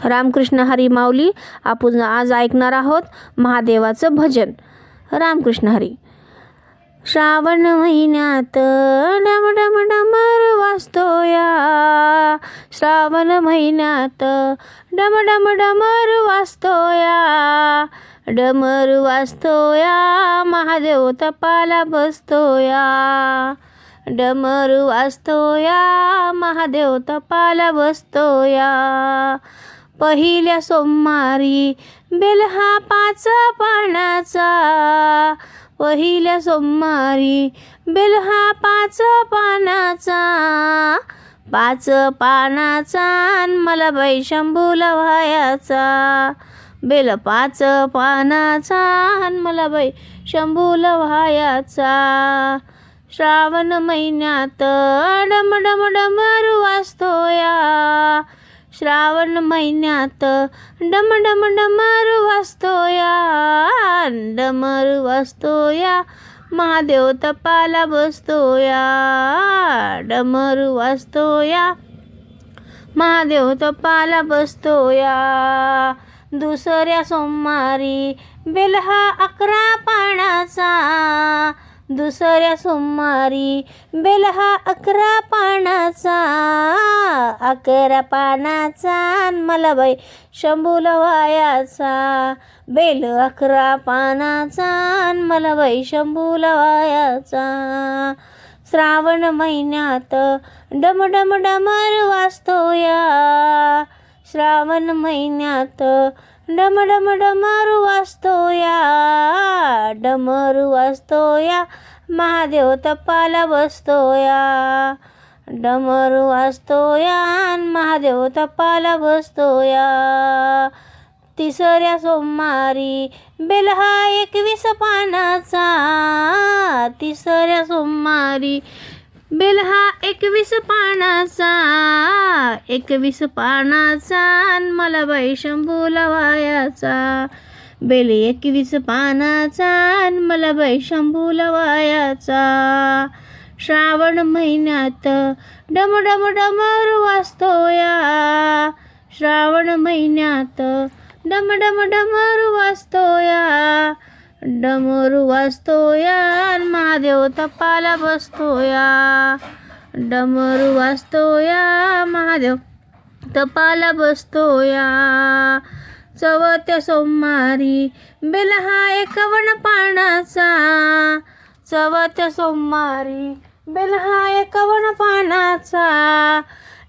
रामकृष्ण हरी माऊली. आपण आज ऐकणार आहोत महादेवाचं भजन. रामकृष्ण हरी. श्रावण महिन्यात डम डम डमर वाजतोया, श्रावण महिन्यात डम डम डमर वाजतोया, डमर वाजतोया, महादेव तपाला बसतोया, डमर वाजतोया, महादेव तपाला बसतोया. पहिल्या सोमवारी बेल हा 5 पानाचा, पहिल्या सोमवारी बेल हा 5 पानाचा, 5 पानाचा मला बाई शंभूला व्हायाचा, बेल 5 पानाचा मला बाई शंभूला व्हायाचा. श्रावण महिन्यात डम डम डमर वाजतोया, श्रावण महिन्यात डम डम डमर वाजतोया, डमर वाजतोया, महादेव तपाला बसतोया, डमर वाजतोया, महादेव तपाला बसतोया. दुसऱ्या सोमवारी बेल हा 11 पानाचा, दुसऱ्या सोमवारी बेल हा 11 पानाचा, 11 पानाचा मला बाई शंभूला व्हायाचा, बेल 11 पानाचा मला बाई शंभूला व्हायाचा. श्रावण महिन्यात डम डम डमर वाजतोया, श्रावण महिन्यात डम डम डमर वाजतोया, डमर वाजतोया, महादेव तपाला बसतोया, डमर वाजतोया, महादेव तपाला बसतोया. तिसऱ्या सोमवारी बेल हा 21 पानाचा, तिसऱ्या सोमवारी बेल हा 21 पानाचा, 21 पानाचा मला बाई शंभूला व्हायाचा, बेल 21 पानाचा मला बाई शंभूला व्हायाचा. श्रावण महिन्यात डम डम डमर वाजतोया, श्रावण महिन्यात डम डम डमर वाजतोया, डमर वाजतोया, महादेव तपाला बसतोया, डमर वाजतोया, महादेव तपाला बसतोया. चौथ्या सोमवारी बेल हा 51 पानाचा, चौथ्या सोमवारी बेल हा 51 पानाचा,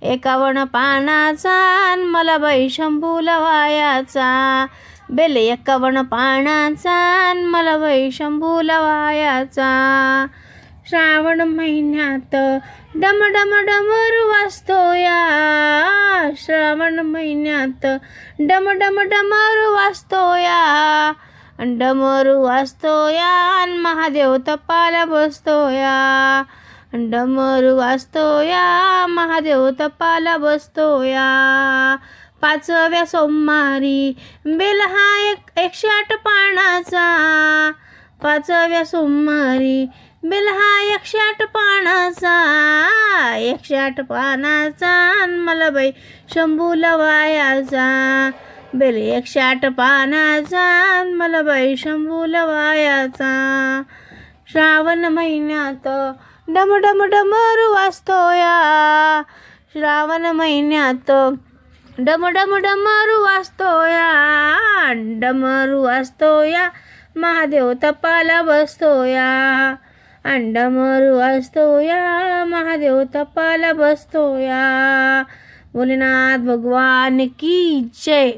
51 पानाचा मला बाई शंभूला व्हायाचा, बेल 51 पानाचा मला बाई शंभूला व्हायाचा. श्रावण महिन्यात डम डम डमर वाजतोया, श्रावण महिन्यात डम डम डमर वाजतोया, डमर वाजतोया, महादेव तपाला बसतोया, डमर वाजतोया, महादेव तपाला बसतोया. 5व्या सोमवारी बेल हा 108 पानाचा, 5व्या सोमवारी बेल हा 108 पानाचा, 108 पानाचा मला बाई शंभूला व्हायाचा, बेल 108 पानाचा मला बाई शंभूला व्हायाचा. श्रावण महिन्यात डम डम डमर वाजतोया, श्रावण महिन्यात डम डम डमर वाजतोया, डमर वाजतोया, महादेव तपाला बसतोया, डमर वाजतोया, महादेव तपाला बसतोया. भोलेनाथ भगवान की जय.